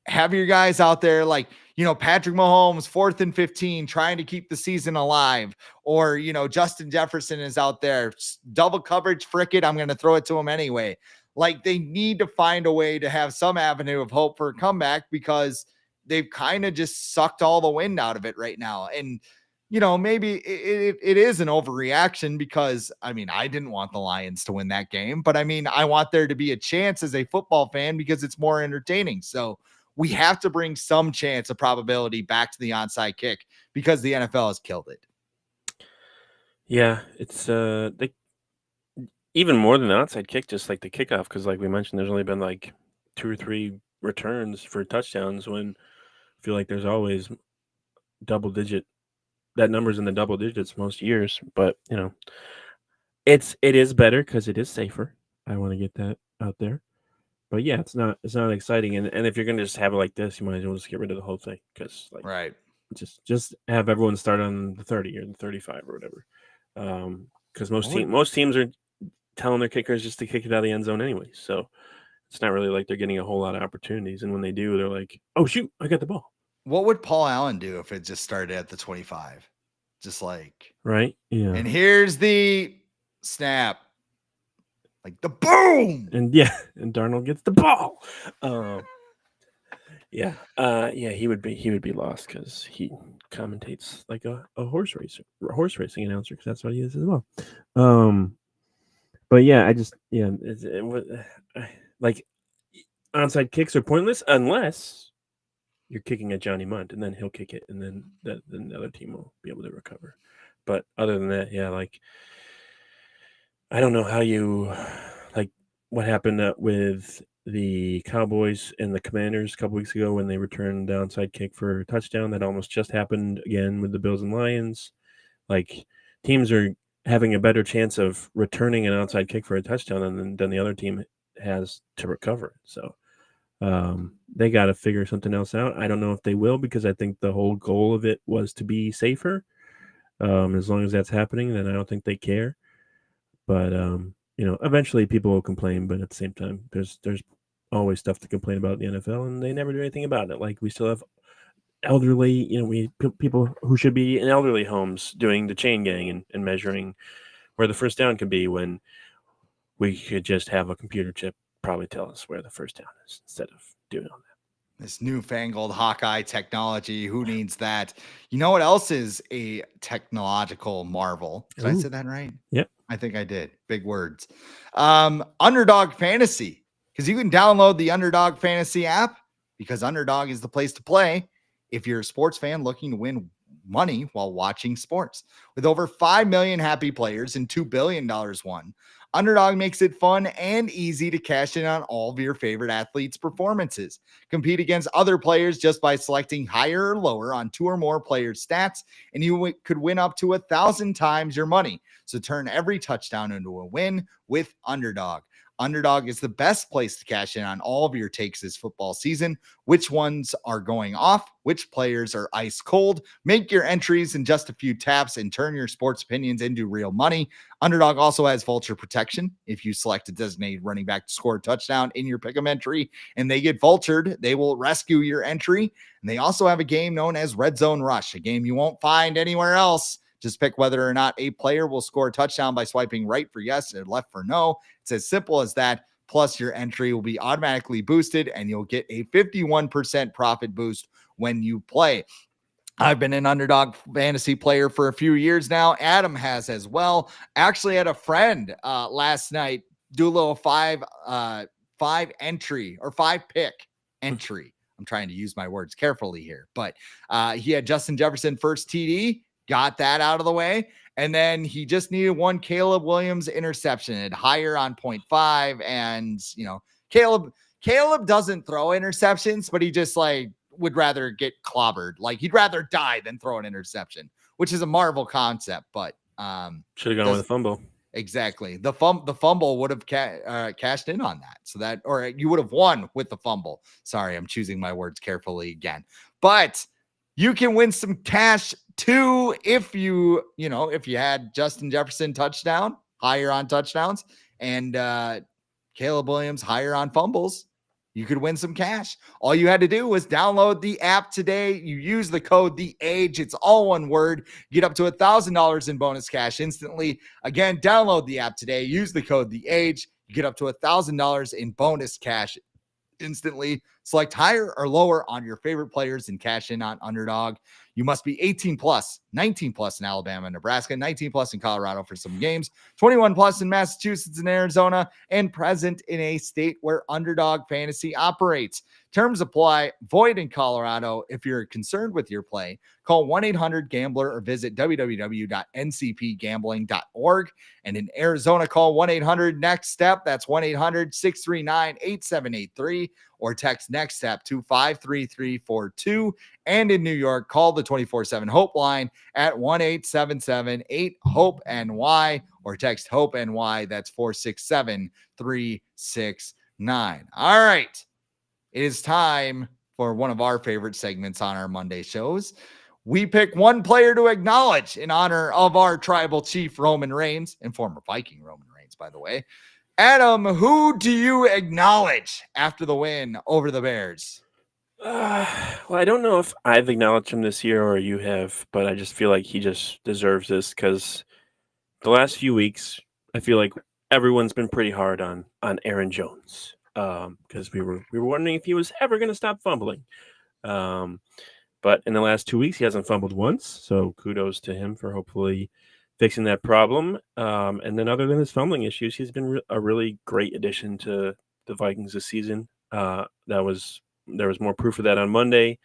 [SPEAKER 1] Have your guys out there like, Patrick Mahomes, 4th and 15, trying to keep the season alive. Or, Justin Jefferson is out there, double coverage, frick it, I'm going to throw it to him anyway. Like, they need to find a way to have some avenue of hope for a comeback because they've kind of just sucked all the wind out of it right now. And, maybe it is an overreaction because, I didn't want the Lions to win that game, but I want there to be a chance as a football fan because it's more entertaining. So we have to bring some chance of probability back to the onside kick because the NFL has killed it.
[SPEAKER 2] Yeah, it's even more than the onside kick, just like the kickoff, because like we mentioned, there's only been like 2 or 3 returns for touchdowns when I feel like there's always that number's in the double digits most years, but it is better because it is safer. I want to get that out there. But yeah, it's not exciting, and if you're gonna just have it like this, you might as well just get rid of the whole thing because
[SPEAKER 1] right.
[SPEAKER 2] just have everyone start on the 30 or the 35 or whatever. Because most teams are telling their kickers just to kick it out of the end zone anyway, so it's not really like they're getting a whole lot of opportunities. And when they do, they're like, "Oh shoot, I got the ball."
[SPEAKER 1] What would Paul Allen do if it just started at the 25? Just like
[SPEAKER 2] right, yeah.
[SPEAKER 1] And here's the snap. Like the boom,
[SPEAKER 2] and Darnold gets the ball. Yeah, he would be lost because he commentates like a horse racing announcer because that's what he is as well. But yeah, like onside kicks are pointless unless you're kicking at Johnny Munt, and then he'll kick it, and then the other team will be able to recover. But other than that, yeah, like I don't know how you like what happened with the Cowboys and the Commanders a couple weeks ago when they returned the onside kick for a touchdown. That almost just happened again with the Bills and Lions. Like teams are having a better chance of returning an outside kick for a touchdown than the other team has to recover. So they got to figure something else out. I don't know if they will because I think the whole goal of it was to be safer. As long as that's happening, then I don't think they care. But eventually people will complain. But at the same time, there's always stuff to complain about in the NFL, and they never do anything about it. Like we still have elderly, people who should be in elderly homes doing the chain gang and measuring where the first down can be when we could just have a computer chip probably tell us where the first down is instead of doing all that.
[SPEAKER 1] This newfangled Hawkeye technology. Who needs that? You know what else is a technological marvel? Did I say that right?
[SPEAKER 2] Yep.
[SPEAKER 1] I think I did. Big words. Underdog Fantasy, because you can download the Underdog Fantasy app because Underdog is the place to play if you're a sports fan looking to win money while watching sports. With over 5 million happy players and $2 billion won, Underdog makes it fun and easy to cash in on all of your favorite athletes' performances. Compete against other players just by selecting higher or lower on 2 or more players' stats, and you could win up to 1,000 times your money. So turn every touchdown into a win with Underdog. Underdog is the best place to cash in on all of your takes this football season. Which ones are going off? Which players are ice cold? Make your entries in just a few taps and turn your sports opinions into real money. Underdog also has vulture protection. If you select a designated running back to score a touchdown in your pick'em entry and they get vultured, they will rescue your entry. And they also have a game known as Red Zone Rush, a game you won't find anywhere else. Just pick whether or not a player will score a touchdown by swiping right for yes and left for no. It's as simple as that. Plus, your entry will be automatically boosted, and you'll get a 51% profit boost when you play. I've been an Underdog fantasy player for a few years now. Adam has as well. Actually had a friend last night do a little five pick entry. I'm trying to use my words carefully here, but he had Justin Jefferson first TD. Got that out of the way. And then he just needed one Caleb Williams interception at higher on 0.5. And, Caleb doesn't throw interceptions, but he just would rather get clobbered. Like he'd rather die than throw an interception, which is a Marvel concept, but
[SPEAKER 2] should have gone with a fumble.
[SPEAKER 1] Exactly. The fumble would have cashed in on that. So that, or you would have won with the fumble. Sorry, I'm choosing my words carefully again, but you can win some cash too if you had Justin Jefferson touchdown, higher on touchdowns, and Caleb Williams higher on fumbles. You could win some cash. All you had to do was download the app today. You use the code THEAGE. It's all one word. Get up to $1,000 in bonus cash instantly. Again, download the app today. Use the code THEAGE. You get up to $1,000 in bonus cash instantly. Select higher or lower on your favorite players and cash in on Underdog. You must be 18 plus, 19 plus in Alabama and Nebraska, 19 plus in Colorado for some games, 21 plus in Massachusetts and Arizona, and present in a state where Underdog Fantasy operates. Terms apply. Void in Colorado. If you're concerned with your play, call 1-800-GAMBLER or visit www.ncpgambling.org. And in Arizona, call 1-800-NEXT-STEP. That's 1-800-639-8783. or text next step to 53342. And in New York, call the 24/7 Hope line at 1-877-8-HOPE-NY or text HOPE-NY. That's 467-369. All right. It is time for one of our favorite segments on our Monday shows. We pick one player to acknowledge in honor of our tribal chief, Roman Reigns, and former Viking Roman Reigns, by the way. Adam, who do you acknowledge after the win over the Bears?
[SPEAKER 2] Well, I don't know if I've acknowledged him this year or you have, but I just feel like he just deserves this because the last few weeks, I feel like everyone's been pretty hard on Aaron Jones because we were wondering if he was ever going to stop fumbling. But in the last 2 weeks, he hasn't fumbled once, so kudos to him for hopefully fixing that problem. And then other than his fumbling issues, he's been a really great addition to the Vikings this season. There was more proof of that on Monday.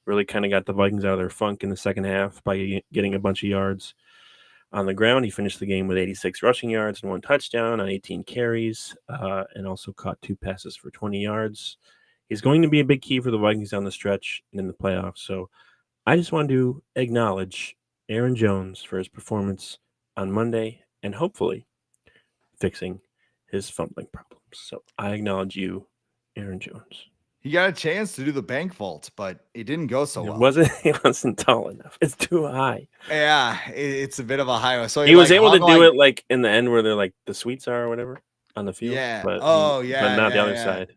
[SPEAKER 2] Really kind of got the Vikings out of their funk in the second half by getting a bunch of yards on the ground. He finished the game with 86 rushing yards and 1 touchdown on 18 carries, and also caught 2 passes for 20 yards. He's going to be a big key for the Vikings down the stretch and in the playoffs. So I just wanted to acknowledge Aaron Jones for his performance on Monday and hopefully fixing his fumbling problems. So I acknowledge you, Aaron Jones.
[SPEAKER 1] He got a chance to do the bank vault, but it didn't go so well.
[SPEAKER 2] It wasn't tall enough. It's too high.
[SPEAKER 1] Yeah, it's a bit of a high one. So
[SPEAKER 2] he was able to do it like in the end where they're like the suites are or whatever on the field.
[SPEAKER 1] Yeah.
[SPEAKER 2] But,
[SPEAKER 1] but
[SPEAKER 2] not the other side.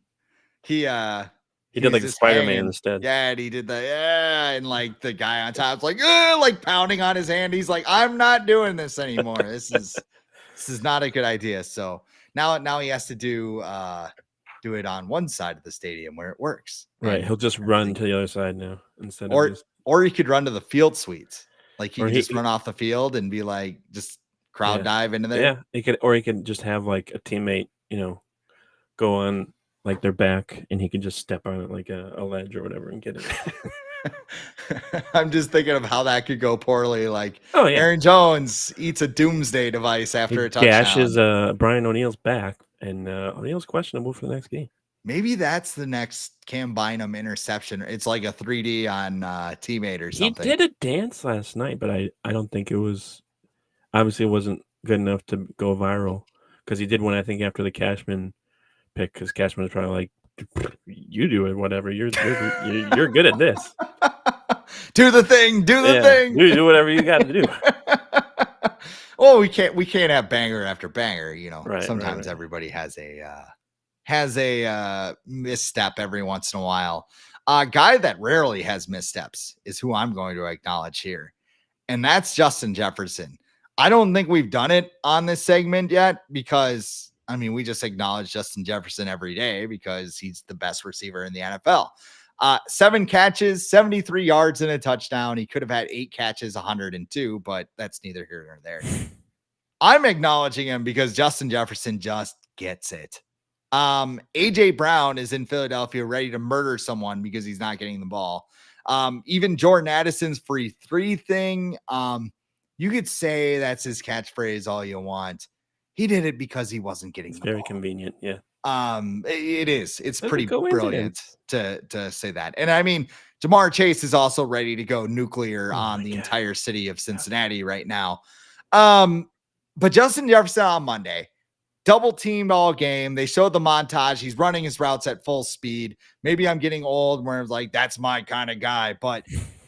[SPEAKER 1] He
[SPEAKER 2] did like a Spider-Man instead.
[SPEAKER 1] Yeah, and he did and like the guy on top's like pounding on his hand. He's like, I'm not doing this anymore. This is not a good idea. So now he has to do it on one side of the stadium where it works.
[SPEAKER 2] Right.
[SPEAKER 1] And
[SPEAKER 2] he'll just run to the other side now instead
[SPEAKER 1] or
[SPEAKER 2] of just...
[SPEAKER 1] or he could run to the field suites. Like he could just run off the field and be like just crowd dive into there.
[SPEAKER 2] Yeah, he could just have like a teammate, go on like their back and he could just step on it like a ledge or whatever and get it.
[SPEAKER 1] I'm just thinking of how that could go poorly. Like, Aaron Jones eats a doomsday device after a touchdown.
[SPEAKER 2] Gashes Brian O'Neill's back, and O'Neill's questionable for the next game.
[SPEAKER 1] Maybe that's the next Cam Bynum interception. It's like a 3D on teammate or something.
[SPEAKER 2] He did a dance last night, but I don't think it was. Obviously, it wasn't good enough to go viral because he did one, I think, after the Cashman pick because Cashman was probably like, you do it, whatever. You're good at this.
[SPEAKER 1] Do the thing.
[SPEAKER 2] You do whatever you got to do.
[SPEAKER 1] Well, we can't have banger after banger.
[SPEAKER 2] Right,
[SPEAKER 1] sometimes everybody has a misstep every once in a while. A guy that rarely has missteps is who I'm going to acknowledge here, and that's Justin Jefferson. I don't think we've done it on this segment yet because we just acknowledge Justin Jefferson every day because he's the best receiver in the NFL. 7 catches, 73 yards and a touchdown. He could have had 8 catches, 102, but that's neither here nor there. I'm acknowledging him because Justin Jefferson just gets it. AJ Brown is in Philadelphia ready to murder someone because he's not getting the ball. Even Jordan Addison's free 3 thing. You could say that's his catchphrase all you want. He did it because he wasn't getting the ball.
[SPEAKER 2] Very convenient. Yeah.
[SPEAKER 1] It is. It's pretty brilliant to say that. And Jamar Chase is also ready to go nuclear on the entire city of Cincinnati right now. But Justin Jefferson on Monday, double teamed all game. They showed the montage. He's running his routes at full speed. Maybe I'm getting old where I'm like, that's my kind of guy, but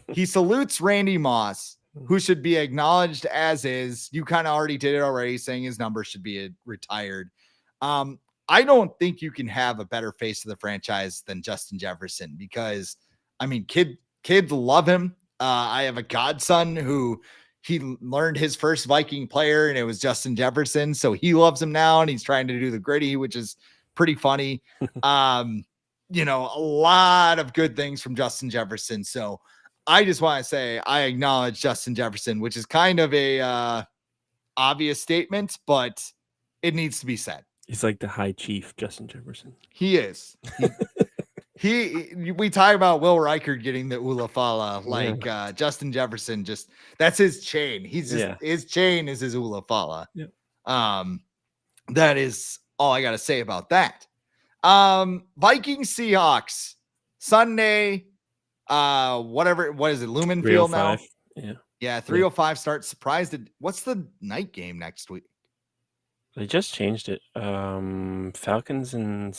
[SPEAKER 1] he salutes Randy Moss, who should be acknowledged as is. You kind of already did it already, saying his number should be retired. I don't think you can have a better face of the franchise than Justin Jefferson because, kids love him. I have a godson who he learned his first Viking player, and it was Justin Jefferson. So he loves him now, and he's trying to do the gritty, which is pretty funny. A lot of good things from Justin Jefferson. So I just want to say I acknowledge Justin Jefferson, which is kind of a obvious statement, but it needs to be said.
[SPEAKER 2] He's like the high chief, Justin Jefferson.
[SPEAKER 1] He is. We talk about Will Reichard getting the Ula Fala, Justin Jefferson, that's his chain. His chain is his Ula Fala.
[SPEAKER 2] Yeah.
[SPEAKER 1] That is all I got to say about that. Vikings Seahawks Sunday. What is it? Lumen Field now?
[SPEAKER 2] 305.
[SPEAKER 1] Yeah, 3:05 start. Surprised. What's the night game next week?
[SPEAKER 2] They just changed it. Falcons and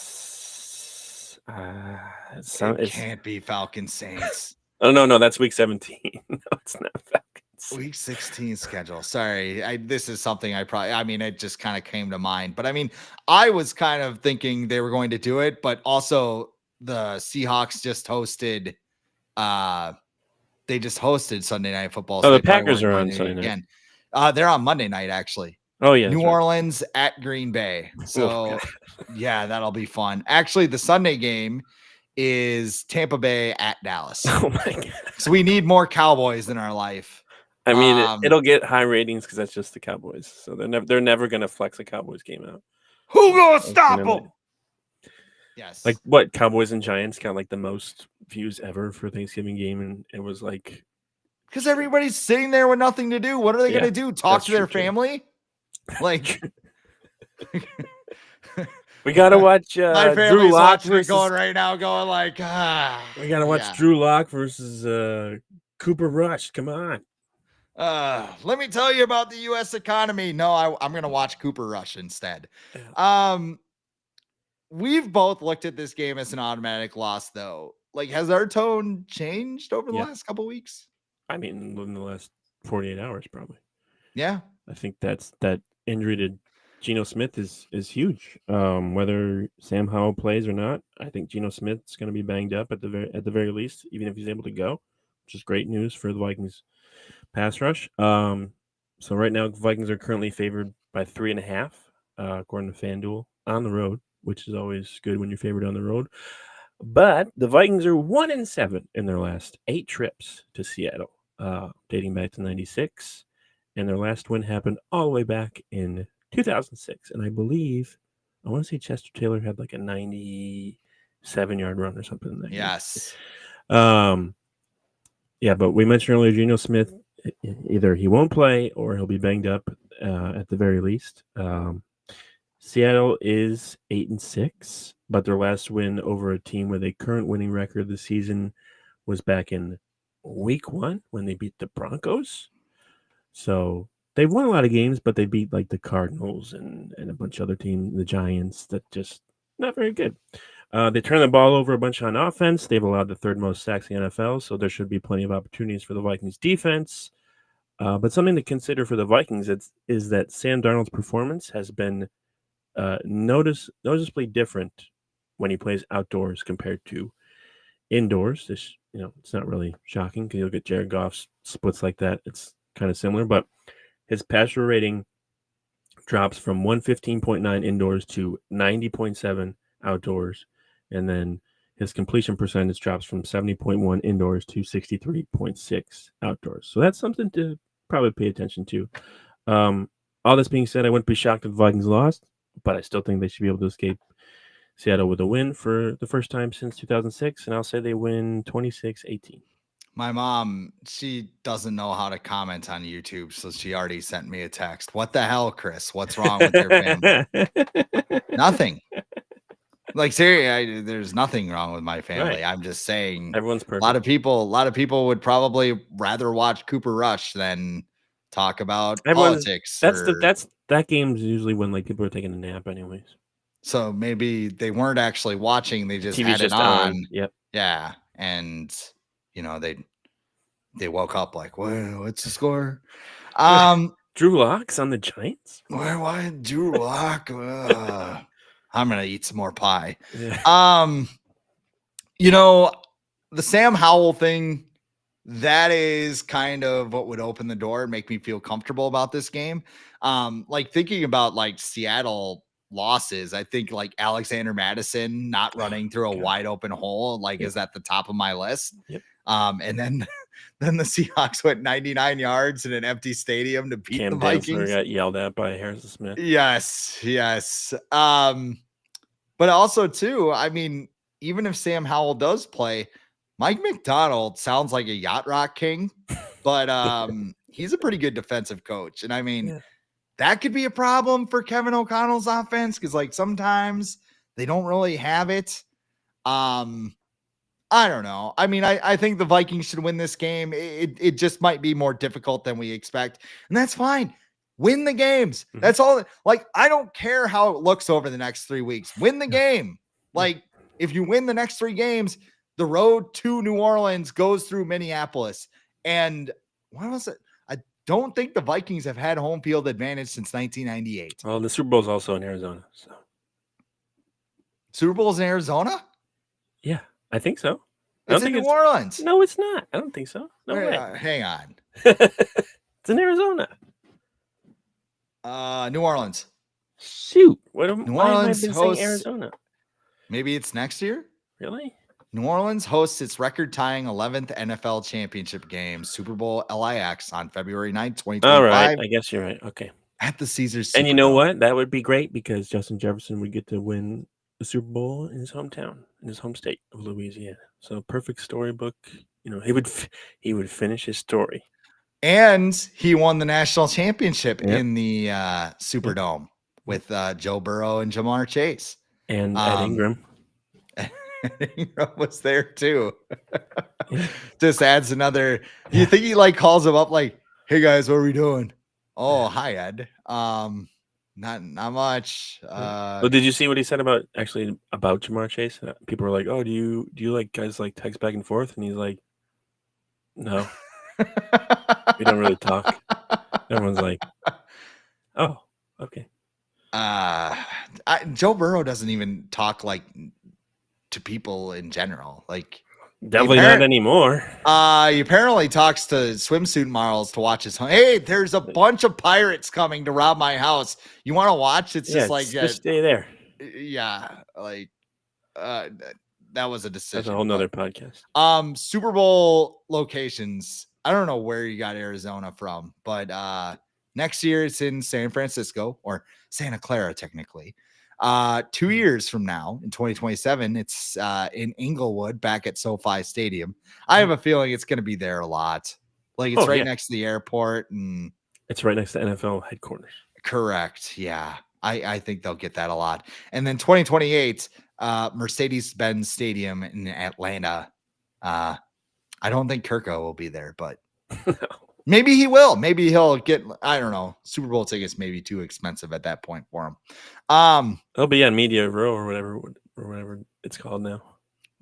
[SPEAKER 1] It can't be Falcons Saints.
[SPEAKER 2] Oh no, that's week 17. No, it's not Falcons.
[SPEAKER 1] Week 16 schedule. Sorry, this is something it just kind of came to mind. But I mean, I was kind of thinking they were going to do it, but also the Seahawks just hosted. They just hosted Sunday Night Football.
[SPEAKER 2] Oh,
[SPEAKER 1] So
[SPEAKER 2] the Packers are on Sunday night
[SPEAKER 1] again. They're on Monday night actually.
[SPEAKER 2] Oh yeah,
[SPEAKER 1] New Orleans at Green Bay. So yeah, that'll be fun. Actually, the Sunday game is Tampa Bay at Dallas.
[SPEAKER 2] Oh my god!
[SPEAKER 1] So we need more Cowboys in our life.
[SPEAKER 2] I mean, it'll get high ratings because that's just the Cowboys. So they're never gonna flex a Cowboys game out.
[SPEAKER 1] Who gonna stop them? Yes.
[SPEAKER 2] Like what? Cowboys and Giants got like the most views ever for Thanksgiving game, and it was like
[SPEAKER 1] because everybody's sitting there with nothing to do. What are they gonna do? Talk to their family? Like
[SPEAKER 2] we gotta watch
[SPEAKER 1] my family's
[SPEAKER 2] Drew Lock
[SPEAKER 1] versus going right now, going like
[SPEAKER 2] we gotta watch Drew Lock versus Cooper Rush. Come on.
[SPEAKER 1] Let me tell you about the U.S. economy. No, I'm gonna watch Cooper Rush instead. We've both looked at this game as an automatic loss, though. Like, has our tone changed over the last couple weeks?
[SPEAKER 2] I mean, in the last 48 hours, probably.
[SPEAKER 1] Yeah,
[SPEAKER 2] I think that injury to Geno Smith is huge. Whether Sam Howell plays or not, I think Geno Smith's going to be banged up at the very least, even if he's able to go, which is great news for the Vikings pass rush. So right now, Vikings are currently favored by 3.5, according to FanDuel on the road, which is always good when you're favored on the road. But the Vikings are 1-7 in their last 8 trips to Seattle, dating back to '96, and their last win happened all the way back in 2006. And I want to say Chester Taylor had like a 97-yard run or something in that game.
[SPEAKER 1] Yes.
[SPEAKER 2] Yeah, but we mentioned earlier, Geno Smith, either he won't play or he'll be banged up at the very least. Seattle is 8-6, but their last win over a team with a current winning record this season was back in week 1 when they beat the Broncos. So they've won a lot of games, but they beat like the Cardinals and a bunch of other teams, the Giants, that just not very good. They turn the ball over a bunch on offense. They've allowed the 3rd most sacks in the NFL, so there should be plenty of opportunities for the Vikings defense. But something to consider for the Vikings is that Sam Darnold's performance has been noticeably different when he plays outdoors compared to indoors. This, it's not really shocking because you'll get Jared Goff's splits like that. It's kind of similar, but his passer rating drops from 115.9 indoors to 90.7 outdoors, and then his completion percentage drops from 70.1 indoors to 63.6 outdoors. So that's something to probably pay attention to. All this being said, I wouldn't be shocked if the Vikings lost, but I still think they should be able to escape Seattle with a win for the first time since 2006, and I'll say they win 26-18.
[SPEAKER 1] My mom, she doesn't know how to comment on YouTube, so she already sent me a text. What the hell, Chris? What's wrong with your family? Nothing. Like, seriously, there's nothing wrong with my family. Right. I'm just saying
[SPEAKER 2] everyone's perfect.
[SPEAKER 1] A lot of people would probably rather watch Cooper Rush than talk about politics.
[SPEAKER 2] That game's usually when like people are taking a nap anyways.
[SPEAKER 1] So maybe they weren't actually watching, they just had it on.
[SPEAKER 2] Yep.
[SPEAKER 1] Yeah. And they woke up like, well, what's the score?
[SPEAKER 2] Drew Lock's on the Giants?
[SPEAKER 1] Why Drew Lock? I'm gonna eat some more pie. Yeah. The Sam Howell thing, that is kind of what would open the door and make me feel comfortable about this game. Like thinking about like Seattle losses, I think like Alexander Madison not running through a wide open hole is at the top of my list.
[SPEAKER 2] Yep.
[SPEAKER 1] And then the Seahawks went 99 yards in an empty stadium to beat the Vikings.
[SPEAKER 2] Got yelled at by Harrison Smith.
[SPEAKER 1] Yes. But also too, I mean, even if Sam Howell does play, Mike McDonald sounds like a yacht rock king, but he's a pretty good defensive coach. And I mean, that could be a problem for Kevin O'Connell's offense because like sometimes They don't really have it. I don't know. I mean, I think the Vikings should win this game. It just might be more difficult than we expect, and that's fine. Win the games.
[SPEAKER 2] Mhm.
[SPEAKER 1] That's all. Like, I don't care how it looks over the next 3 weeks. Win the game. Like, if you win the next 3 games, the road to New Orleans goes through Minneapolis. And what was it? I don't think the Vikings have had home field advantage since 1998.
[SPEAKER 2] Well, the Super Bowl's also in Arizona. So
[SPEAKER 1] Super Bowl's in Arizona?
[SPEAKER 2] yeah, I think so.
[SPEAKER 1] It's in New Orleans.
[SPEAKER 2] No, it's not. I don't think so. No way.
[SPEAKER 1] Hang on.
[SPEAKER 2] It's in Arizona.
[SPEAKER 1] New Orleans.
[SPEAKER 2] Shoot.
[SPEAKER 1] New
[SPEAKER 2] Why have
[SPEAKER 1] Orleans
[SPEAKER 2] I been
[SPEAKER 1] hosts-
[SPEAKER 2] saying Arizona?
[SPEAKER 1] Maybe it's next year?
[SPEAKER 2] Really?
[SPEAKER 1] New Orleans hosts its record-tying 11th NFL championship game, Super Bowl LIX, on February 9th, 2025.
[SPEAKER 2] All right. I guess you're right. Okay.
[SPEAKER 1] At the Caesars
[SPEAKER 2] And you know
[SPEAKER 1] Superdome.
[SPEAKER 2] what? That would be great because Justin Jefferson would get to win the Super Bowl in his hometown, in his home state of Louisiana. So perfect storybook. You know, he would finish his story.
[SPEAKER 1] And he won the national championship in the Superdome with Joe Burrow and Jamar Chase.
[SPEAKER 2] And Ed Ingram.
[SPEAKER 1] Ingram was there too. Just adds another. You think he like calls him up like, "Hey guys, what are we doing?" Oh, hi Ed. Not much.
[SPEAKER 2] Well, did you see what he said about Jamar Chase? People were like, "Oh, do you like guys like text back and forth?" And he's like, "No, we don't really talk." Everyone's like, "Oh, okay."
[SPEAKER 1] Joe Burrow doesn't even talk like to people in general. Like,
[SPEAKER 2] definitely not anymore.
[SPEAKER 1] He apparently talks to swimsuit models to watch his home. Hey, there's a bunch of pirates coming to rob my house. You want to watch? It's just like
[SPEAKER 2] just stay there.
[SPEAKER 1] Yeah, like that was a decision.
[SPEAKER 2] That's a whole nother podcast.
[SPEAKER 1] Super Bowl locations. I don't know where you got Arizona from, but next year it's in San Francisco, or Santa Clara, technically. 2 years from now, in 2027, it's in Inglewood, back at SoFi Stadium. I have a feeling it's going to be there a lot. Like, it's next to the airport, and
[SPEAKER 2] it's right next to NFL headquarters.
[SPEAKER 1] Correct. Yeah, I think they'll get that a lot. And then 2028, Mercedes-Benz Stadium in Atlanta. I don't think Kirko will be there, but maybe he will. Maybe he'll get, I don't know, Super Bowl tickets may be too expensive at that point for him.
[SPEAKER 2] He'll be on Media Row or whatever it's called now.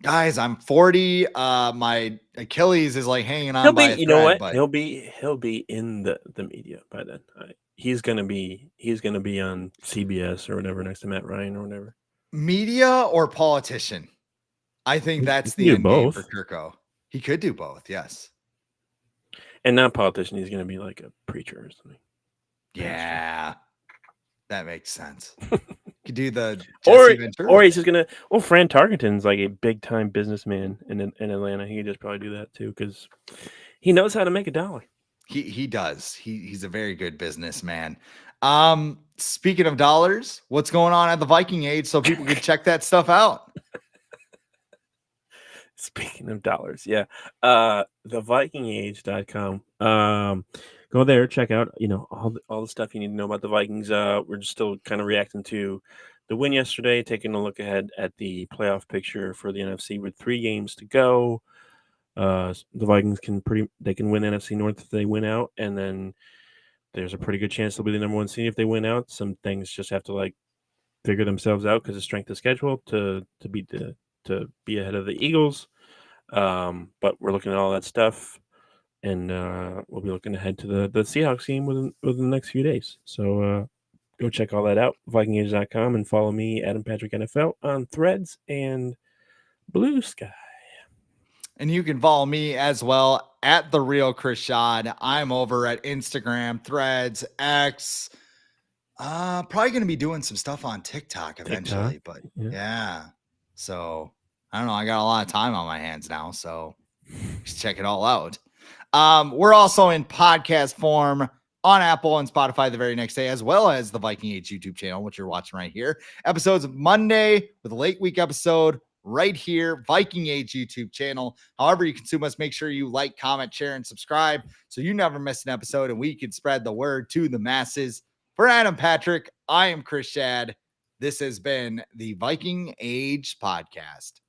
[SPEAKER 1] Guys, I'm 40. My Achilles is like hanging on by a thread.
[SPEAKER 2] You know what? But he'll be in the media by then. He's gonna be on CBS or whatever next to Matt Ryan or whatever.
[SPEAKER 1] Media or politician? I think that's the end game for Kirko. He could do both, yes.
[SPEAKER 2] And not politician, he's gonna be like a preacher or something.
[SPEAKER 1] Yeah, that makes sense. Could do the
[SPEAKER 2] or he's just gonna. Well, Fran Tarkenton's like a big time businessman in Atlanta. He could just probably do that too because he knows how to make a dollar.
[SPEAKER 1] He does. He's a very good businessman. Speaking of dollars, what's going on at the Viking Age so people can check that stuff out?
[SPEAKER 2] Speaking of dollars, yeah. thevikingage.com. Go there, check out, all the stuff you need to know about the Vikings. We're just still kind of reacting to the win yesterday, taking a look ahead at the playoff picture for the NFC with 3 games to go. The Vikings can win NFC North if they win out, and then there's a pretty good chance they'll be the number 1 seed if they win out. Some things just have to figure themselves out because of strength of schedule to be ahead of the Eagles. But we're looking at all that stuff, and we'll be looking ahead to the Seahawks game within the next few days. So go check all that out, vikingage.com, and follow me, Adam Patrick NFL, on Threads and Blue Sky.
[SPEAKER 1] And you can follow me as well at The Real Chris Schad. I'm over at Instagram, Threads, X. Probably going to be doing some stuff on TikTok eventually, but yeah. So I don't know. I got a lot of time on my hands now, so just check it all out. We're also in podcast form on Apple and Spotify the very next day, as well as the Viking Age YouTube channel, which you're watching right here. Episodes of Monday with a late week episode right here, Viking Age YouTube channel. However you consume us, make sure you like, comment, share, and subscribe so you never miss an episode and we can spread the word to the masses. For Adam Patrick, I am Chris Schad. This has been the Viking Age Podcast.